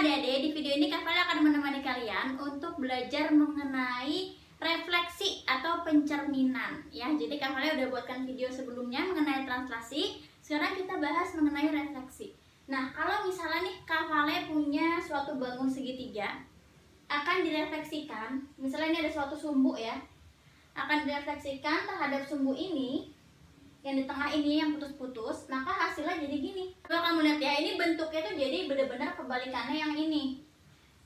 adik-adik, di video ini Kak Vale akan menemani kalian untuk belajar mengenai refleksi atau pencerminan ya. Jadi Kak Vale udah buatkan video sebelumnya mengenai translasi. Sekarang kita bahas mengenai refleksi. Nah, kalau misalnya nih Kak Vale punya suatu bangun segitiga, akan direfleksikan, misalnya ini ada suatu sumbu ya, akan direfleksikan terhadap sumbu ini yang di tengah ini yang putus-putus, maka hasilnya jadi gini. Kalau kamu lihat ya, ini bentuknya tuh jadi benar-benar kebalikannya yang ini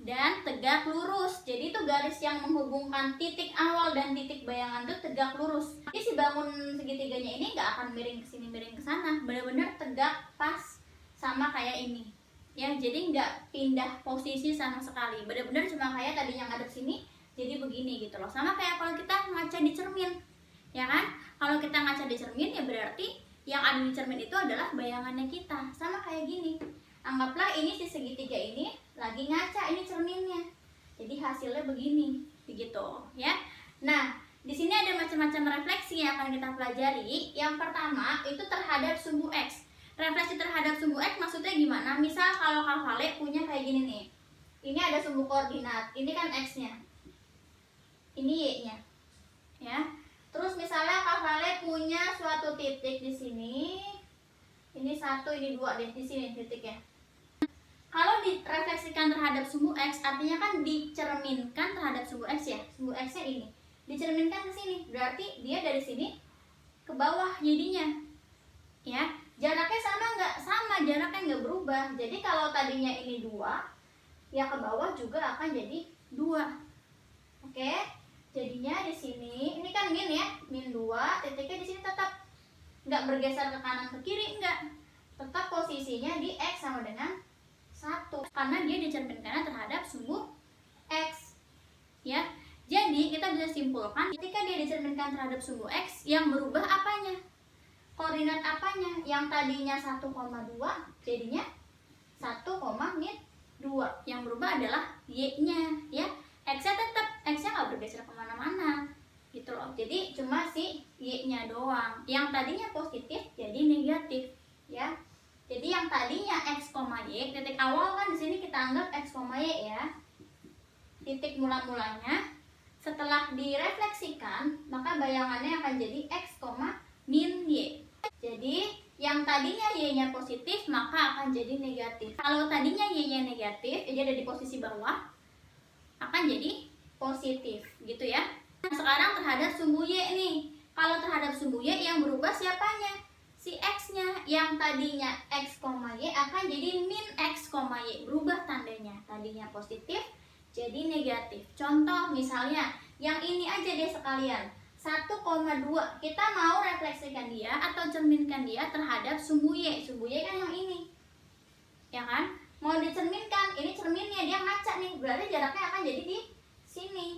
dan tegak lurus. Jadi itu garis yang menghubungkan titik awal dan titik bayangan tuh tegak lurus. Jadi si bangun segitiganya ini nggak akan miring ke sini miring ke sana, benar-benar tegak pas sama kayak ini ya. Jadi nggak pindah posisi sama sekali, benar-benar cuma kayak tadi yang ada sini jadi begini gitu loh. Sama kayak kalau kita ngaca di cermin ya kan, kalau kita ngaca di cermin ya berarti yang ada di cermin itu adalah bayangannya kita. Sama kayak gini, anggaplah ini si segitiga ini lagi ngaca ini cerminnya, jadi hasilnya begini begitu ya. Nah, di sini ada macam-macam refleksi yang akan kita pelajari. Yang pertama itu terhadap sumbu X. Refleksi terhadap sumbu X maksudnya gimana? Misal kalau Kak Vale punya kayak gini nih, ini ada sumbu koordinat, ini kan X-nya, ini Y-nya ya. Terus misalnya Kak Vale punya suatu titik di sini, ini 1, ini 2 deh, di sini titiknya. Kalau direfleksikan terhadap sumbu X, artinya kan dicerminkan terhadap sumbu X ya. Sumbu X-nya ini dicerminkan ke sini, berarti dia dari sini ke bawah jadinya ya. Jaraknya sama nggak? Sama, jaraknya nggak berubah. Jadi kalau tadinya ini 2, ya ke bawah juga akan jadi 2. Oke? Jadinya di sini, ini kan min ya, min 2, titiknya di sini tetap nggak bergeser ke kanan ke kiri, enggak. Tetap posisinya di X sama dengan 1, karena dia dicerminkan terhadap sumbu X. Ya. Jadi kita bisa simpulkan ketika dia dicerminkan terhadap sumbu X, yang berubah apanya? Koordinat apanya? Yang tadinya 1,2 jadinya 1,2. Yang berubah adalah Y-nya ya. X-nya tetap, X-nya nggak bergeser kemana-mana gitu loh. Jadi cuma si Y-nya doang. Yang tadinya positif jadi negatif ya. Jadi yang tadinya X, Y, titik awal kan di sini kita anggap X, Y ya. Titik mula-mulanya. Setelah direfleksikan, maka bayangannya akan jadi X, min Y. Jadi yang tadinya Y-nya positif maka akan jadi negatif. Kalau tadinya Y-nya negatif, jadi ada di posisi bawah, akan jadi positif gitu ya. Nah, sekarang terhadap sumbu Y nih. Kalau terhadap sumbu Y yang berubah siapanya? Si X-nya. Yang tadinya X, Y akan jadi min X, Y. Berubah tandanya. Tadinya positif jadi negatif. Contoh misalnya yang ini aja deh sekalian, 1,2. Kita mau refleksikan dia atau cerminkan dia terhadap sumbu Y. Sumbu Y kan yang ini ya kan, mau dicerminkan, ini cerminnya dia ngaca nih, berarti jaraknya akan jadi di sini.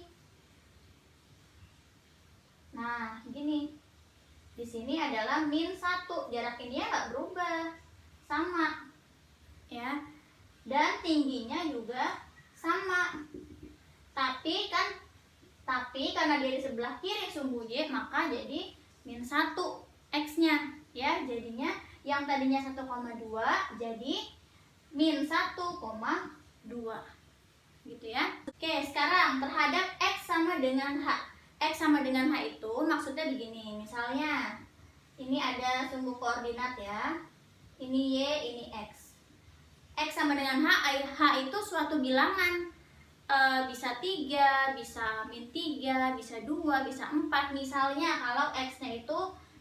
Nah gini, di sini adalah min 1, jarak ini ya nggak berubah, sama ya, dan tingginya juga sama. Tapi karena dia di sebelah kiri sumbu Y, maka jadi min 1 X-nya ya. Jadinya yang tadinya 1,2 jadi min 1,2 gitu ya. Oke, sekarang terhadap X sama dengan H. X sama dengan H itu maksudnya begini. Misalnya ini ada sumbu koordinat ya, ini Y, ini X. X sama dengan H itu suatu bilangan, bisa 3, bisa min 3, bisa 2, bisa 4. Misalnya kalau X-nya itu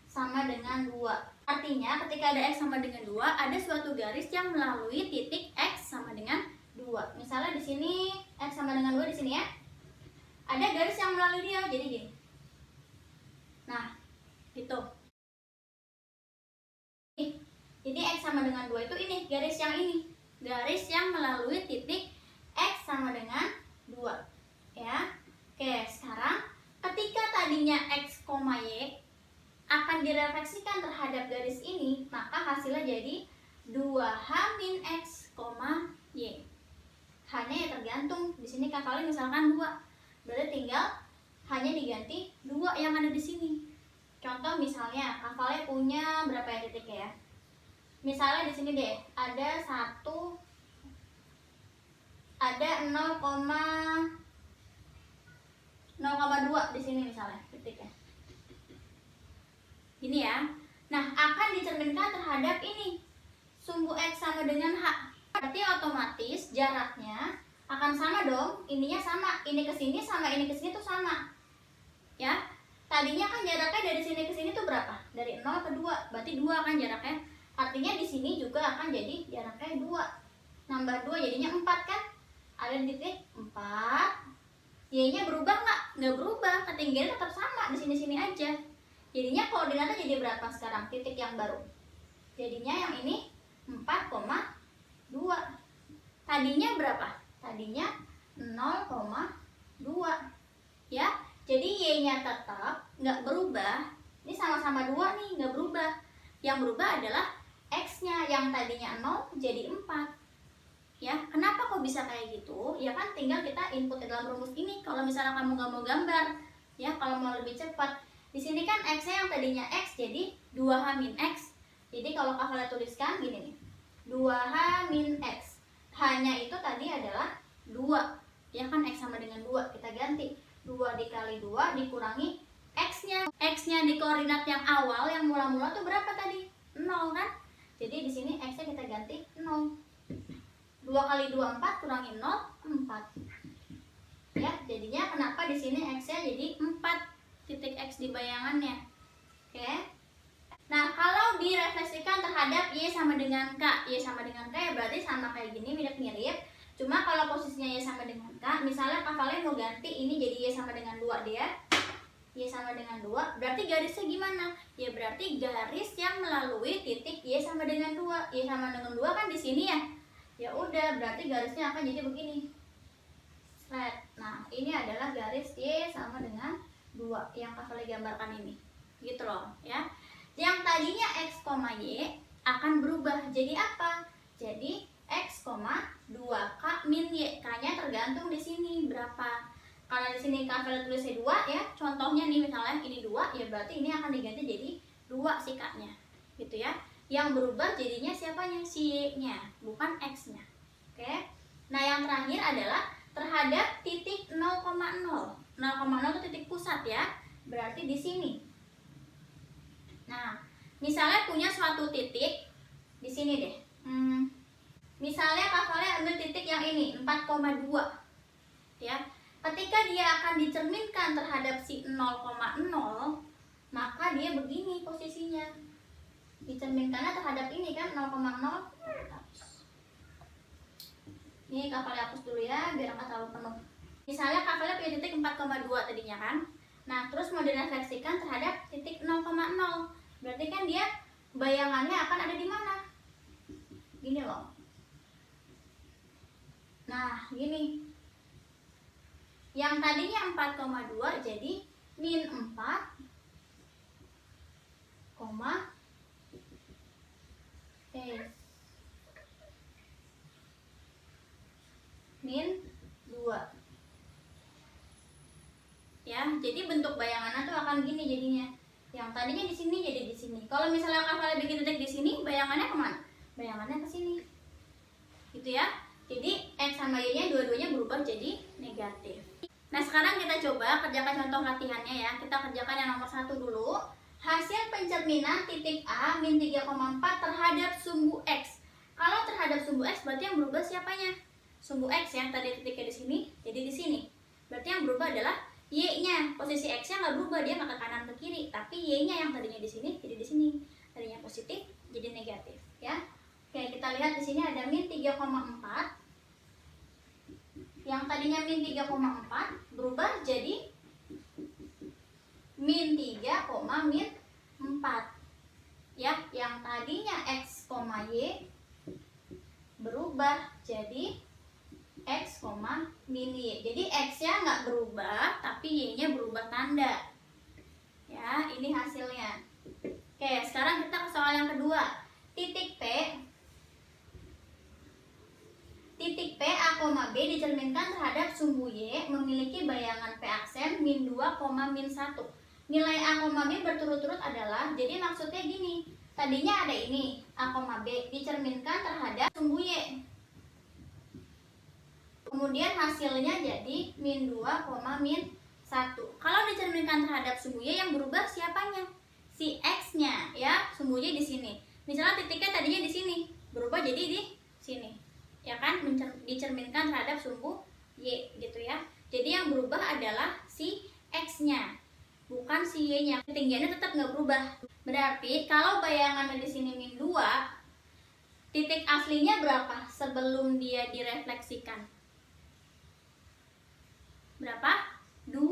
sama dengan 2, artinya ketika ada X sama dengan 2, ada suatu garis yang melalui titik X sama dengan 2. Misalnya di sini X sama dengan 2 di sini ya, ada garis yang melalui dia, jadi gini. Nah gitu. Jadi X sama dengan 2 itu ini, garis yang ini, garis yang melalui titik X sama dengan 2 ya. Oke, sekarang ketika tadinya X, Y akan direfleksikan terhadap garis ini, maka hasilnya jadi 2H min X, Y. Hanya ya tergantung, di sini Kak Vale misalkan 2, berarti tinggal hanya diganti 2 yang ada di sini. Contoh misalnya Kak Vale punya berapa ya titiknya ya? Misalnya di sini deh ada 1, ada 0,2 di sini misalnya titiknya. Ini ya. Nah, akan dicerminkan terhadap ini. Sumbu X sama dengan H. Berarti otomatis jaraknya akan sama dong. Ininya sama. Ini ke sini sama ini ke sini tuh sama. Ya. Tadinya kan jaraknya dari sini ke sini tuh berapa? Dari 0 ke 2. Berarti 2 kan jaraknya. Artinya di sini juga akan jadi jaraknya 2. Nambah 2 jadinya 4 kan? Ada di titik 4. Y-nya berubah nggak? Nggak berubah. Ketinggian tetap sama di sini-sini aja. Jadinya koordinatnya jadi berapa sekarang? Titik yang baru. Jadinya yang ini 4,2. Tadinya berapa? Tadinya 0,2. Ya. Jadi Y-nya tetap nggak berubah. Ini sama-sama 2 nih, nggak berubah. Yang berubah adalah X-nya yang tadinya 0 jadi 4. Ya, kenapa kok bisa kayak gitu? Ya kan tinggal kita input ke dalam rumus ini. Kalau misalnya kamu nggak mau gambar, ya kalau mau lebih cepat, di sini kan X-nya yang tadinya X jadi 2H min X. Jadi kalau Kak tuliskan gini nih, 2H min X. H-nya itu tadi adalah 2. Ya kan X sama dengan 2, kita ganti 2 dikali 2 dikurangi X-nya. X-nya di koordinat yang awal, yang mula-mula tuh berapa tadi? 0 kan? Jadi di sini X-nya kita ganti 0. 2 kali 2 4 kurangi 0 4. Ya, jadinya kenapa di sini X-nya jadi 4 titik X di bayangannya. Oke. Nah, kalau direfleksikan terhadap Y sama dengan K, Y sama dengan K ya berarti sama kayak gini, mirip-mirip. Cuma kalau posisinya Y sama dengan K, misalnya Kak Valen mau ganti ini jadi Y sama dengan 2 dia. Y sama dengan 2, berarti garisnya gimana? Ya berarti garis yang melalui titik Y sama dengan 2. Y sama dengan 2 kan di sini ya. Ya udah, berarti garisnya akan jadi begini. Slide. Nah, ini adalah garis Y sama dengan 2 yang Kak Valen gambarkan ini. Gitu loh, ya. Yang tadinya X, Y akan berubah jadi apa? Jadi X, 2K min Y. K-nya tergantung di sini berapa. Kalau di sini Kak Valen tulisnya 2 ya. Contohnya nih misalnya ini 2, ya berarti ini akan diganti jadi 2 si K-nya. Gitu ya. Yang berubah jadinya siapanya? Si Y-nya, bukan X-nya. Oke. Nah, yang terakhir adalah terhadap titik 0,0. 0,0 itu titik pusat ya. Berarti di sini. Nah, misalnya punya suatu titik di sini deh. Misalnya Kak Valen ambil titik yang ini 4,2. Ya. Ketika dia akan dicerminkan terhadap si 0,0, maka dia begini posisinya. Dicerminkannya terhadap ini kan 0,0. Ini Kak Valen hapus dulu ya biar nggak terlalu penuh. Misalnya Kak Valen punya titik 4,2 tadinya kan. Nah, terus mau direfleksikan terhadap titik 0,0. Berarti kan dia bayangannya akan ada di mana? Gini loh. Nah, gini. Yang tadinya 4,2 jadi min 4, min 2. Ya, jadi bentuk bayangannya tuh akan gini jadinya. Yang tadinya di sini jadi di sini. Kalau misalnya Kak Valen bikin titik di sini, bayangannya kemana? Bayangannya ke sini. Gitu ya. Jadi X sama Y-nya dua-duanya berubah jadi negatif. Nah, sekarang kita coba kerjakan contoh latihannya ya. Kita kerjakan yang nomor 1 dulu. Hasil pencerminan titik A min 3,4 terhadap sumbu X. Kalau terhadap sumbu X berarti yang berubah siapanya? Sumbu X yang tadi titiknya di sini jadi di sini. Berarti yang berubah adalah Y-nya. Posisi X-nya nggak berubah, dia nggak ke kanan ke kiri, tapi Y-nya yang tadinya di sini jadi di sini. Tadinya positif jadi negatif, ya. Oke, kita lihat di sini ada min 3,4. Yang tadinya min 3,4 berubah jadi min 3, min 4. Ya, yang tadinya X, Y berubah jadi X, min Y. Jadi X-nya nggak berubah, tapi Y-nya berubah tanda. Ya, ini hasilnya. Oke, sekarang kita ke soal yang kedua. Titik P A, B dicerminkan terhadap sumbu Y memiliki bayangan P aksen min 2, min 1. Nilai A, B berturut-turut adalah, jadi maksudnya gini. Tadinya ada ini, A, B dicerminkan terhadap sumbu Y. Kemudian hasilnya jadi min 2, min 1. Kalau dicerminkan terhadap sumbu Y, yang berubah siapanya? Si X-nya ya, sumbu Y di sini. Misalnya titiknya tadinya di sini, berubah jadi di sini. Ya kan, dicerminkan terhadap sumbu Y gitu ya. Jadi yang berubah adalah si X-nya, bukan si Y-nya. Ketinggiannya tetap nggak berubah. Berarti kalau bayangannya di sini min 2, titik aslinya berapa sebelum dia direfleksikan? Berapa? 2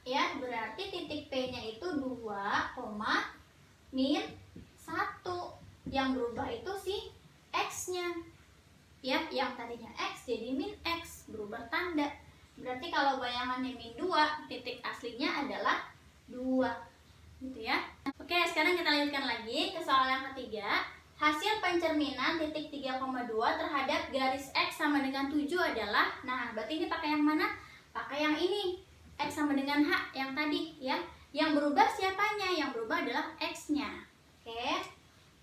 ya, berarti titik P-nya itu 2, min 1. Yang berubah itu si X-nya. Ya, yang tadinya X jadi min X, berubah tanda. Berarti kalau bayangannya min 2, titik aslinya adalah 2. Gitu ya. Oke, sekarang kita lanjutkan lagi ke soal yang ketiga. Hasil pencerminan titik 3,2 terhadap garis X sama dengan 7 adalah, nah berarti ini pakai yang mana? Pakai yang ini. X sama dengan H yang tadi ya. Yang berubah siapanya? Yang berubah adalah X-nya. Oke.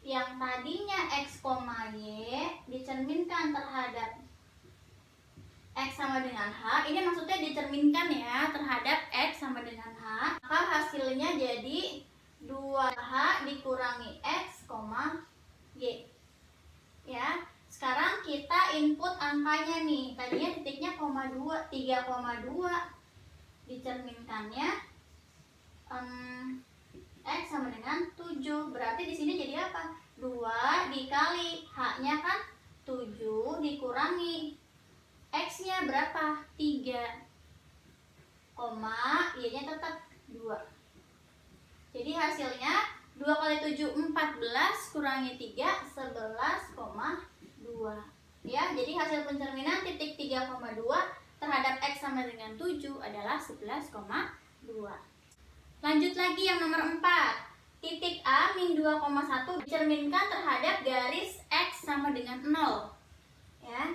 Yang tadinya X, Y dicerminkan terhadap X sama dengan H. Ini maksudnya dicerminkan ya terhadap X sama dengan H. Maka hasilnya jadi 2H dikurangi X, Y. Ya. Sekarang kita input angkanya nih. Tadinya titiknya 3,2. Dicerminkannya X sama dengan 7. Berarti di sini jadi apa? 2 dikali H-nya kan 7 dikurangi X-nya berapa? 3. Y-nya tetap 2. Jadi hasilnya 2 kali 7 14 kurangi 3 11,2. Ya, jadi hasil pencerminan titik 3,2 terhadap X sama dengan 7 adalah 11,2. Lanjut lagi yang nomor 4. Titik A min 2,1 dicerminkan terhadap garis X sama dengan 0. Ya.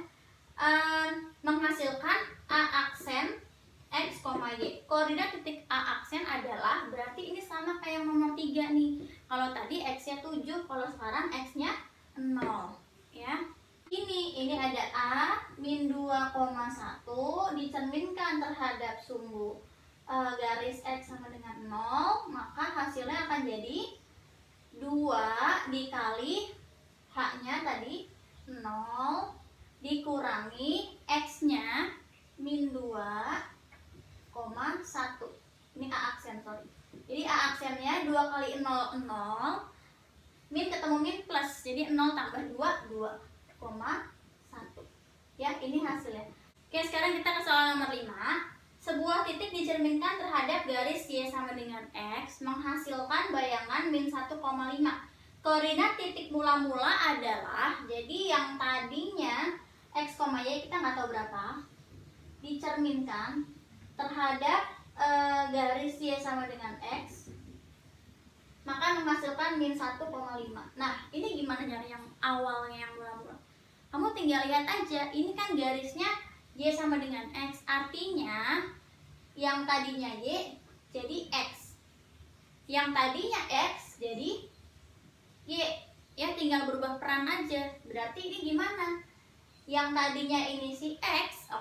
Menghasilkan A aksen X, Y. Koordinat titik A aksen adalah, berarti ini sama kayak yang nomor 3 nih. Kalau tadi X-nya 7, kalau sekarang X-nya 0. Ya. Ini ada A min 2,1 dicerminkan terhadap sumbu garis X sama dengan 0, maka hasilnya akan jadi 2 dikali H-nya tadi 0 dikurangi X-nya min 2,1. Ini A aksen, sorry. Jadi A aksennya 2 kali 0, 0. Min ketemu min plus, jadi 0 tambah 2, 2,1. Ya, ini hasilnya. Oke, sekarang kita ke soal nomor 5. Sebuah titik dicerminkan terhadap garis Y sama dengan X menghasilkan bayangan min 1,5. Koordinat titik mula-mula adalah, jadi yang tadinya X, Y kita nggak tahu berapa, dicerminkan terhadap garis Y sama dengan X, maka menghasilkan min 1,5. Nah, ini gimana nyari yang awalnya, yang mula-mula? Kamu tinggal lihat aja, ini kan garisnya Y sama dengan X, artinya yang tadinya Y jadi X, yang tadinya X jadi Y. Ya, tinggal berubah peran aja. Berarti ini gimana? Yang tadinya ini si X,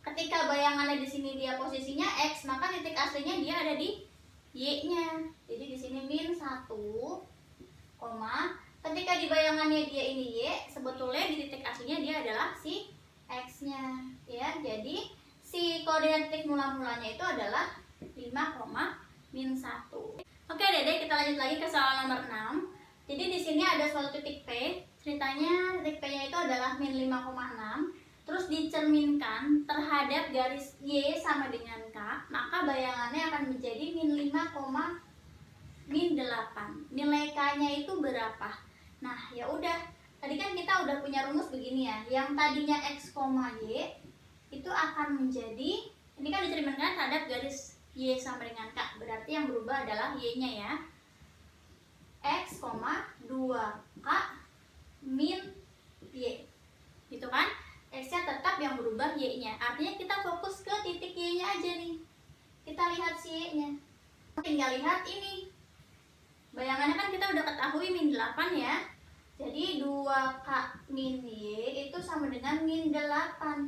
ketika bayangannya di sini dia posisinya X, maka titik aslinya dia ada di Y-nya. Jadi di sini min 1, ketika di bayangannya dia ini Y, sebetulnya di titik aslinya dia adalah si X-nya. Ya, jadi si koordinat titik mula-mulanya itu adalah 5, min 1. Oke, Dede, kita lanjut lagi ke soal nomor 6. Jadi di sini ada suatu titik P. Ceritanya titik P-nya itu adalah min 5,6. Terus dicerminkan terhadap garis Y sama dengan K, maka bayangannya akan menjadi min 5, min 8. Nilai K-nya itu berapa? Nah, ya udah. Tadi kan kita udah punya rumus begini ya. Yang tadinya X, Y itu akan menjadi, ini kan dicerminkan terhadap garis Y sama dengan K. Berarti yang berubah adalah Y-nya ya. X, 2K min Y. Gitu kan? X-nya tetap, yang berubah Y-nya. Artinya kita fokus ke titik Y-nya aja nih. Kita lihat si Y-nya. Tinggal lihat ini. Bayangannya kan kita udah ketahui min 8 ya. Jadi 2K min Y itu sama dengan min 8.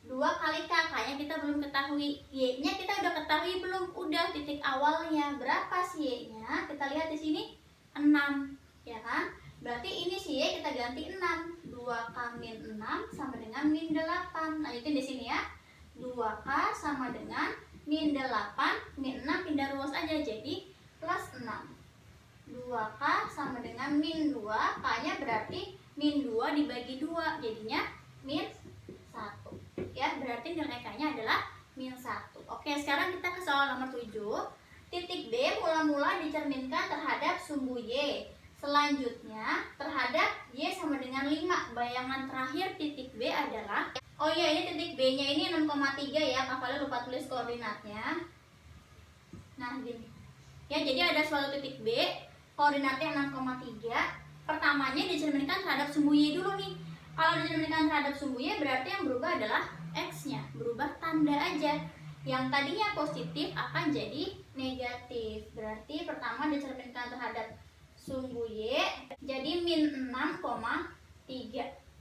2 kali K, K-nya kita belum ketahui. Y-nya kita udah ketahui belum? Udah, titik awalnya. Berapa sih Y-nya? Kita lihat di sini 6, ya kan? Berarti ini si Y kita ganti 6. 2K min 6 sama dengan min 8. Lanjutin di sini ya. 2K sama dengan min 8, min 6 pindah ruas aja jadi plus 6. 2K sama dengan min 2, K-nya berarti min 2 dibagi 2, jadinya min 1. Ya, berarti nilai K-nya adalah min 1. Oke, sekarang kita ke soal nomor 7. Titik B mula-mula dicerminkan terhadap sumbu Y. Selanjutnya, terhadap Y sama dengan 5. Bayangan terakhir titik B adalah, oh iya, ini titik B-nya ini 6,3 ya. Kak Vale lupa tulis koordinatnya. Nah, gini. Ya, jadi ada suatu titik B, koordinatnya 6,3. Pertamanya dicerminkan terhadap sumbu Y dulu nih. Kalau dicerminkan terhadap sumbu Y berarti yang berubah adalah X-nya, berubah tanda aja. Yang tadinya positif akan jadi negatif. Berarti pertama dicerminkan terhadap sumbu Y jadi min 6,3.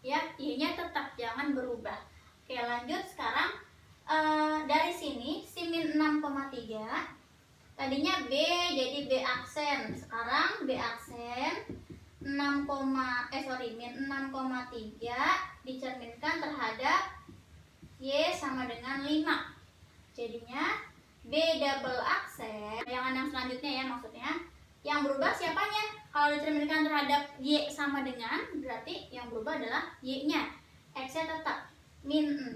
Ya, Y-nya tetap jangan berubah. Oke, lanjut sekarang dari sini si min 6,3 tadinya B jadi B aksen. Sekarang B aksen min 6,3 dicerminkan terhadap Y sama dengan 5. Jadinya B double aksen. Bayangan yang selanjutnya ya, maksudnya yang berubah siapanya? Kalau dicerminkan terhadap Y sama dengan, berarti yang berubah adalah Y-nya. X-nya tetap min 6,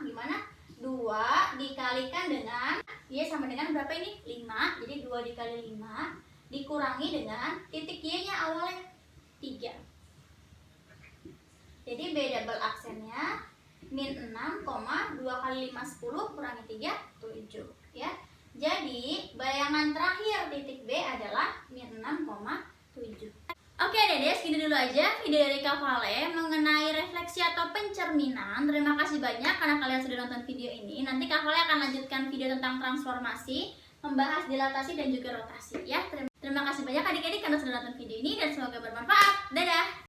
gimana? 2 dikalikan dengan Y sama dengan berapa ini? 5. Jadi 2 dikali 5 dikurangi dengan titik Y-nya awalnya 3. Jadi B double aksennya min 6, 2 kali 5 10 kurangi 3 7 ya. Jadi bayangan terakhir titik B adalah min 6,7. Oke Dede, segini dulu aja video dari Kak Vale mengenai refleksi atau pencerminan. Terima kasih banyak karena kalian sudah nonton video ini. Nanti Kak Vale akan lanjutkan video tentang transformasi, membahas dilatasi dan juga rotasi ya. Terima kasih banyak adik-adik karena sudah nonton video ini dan semoga bermanfaat. Dadah!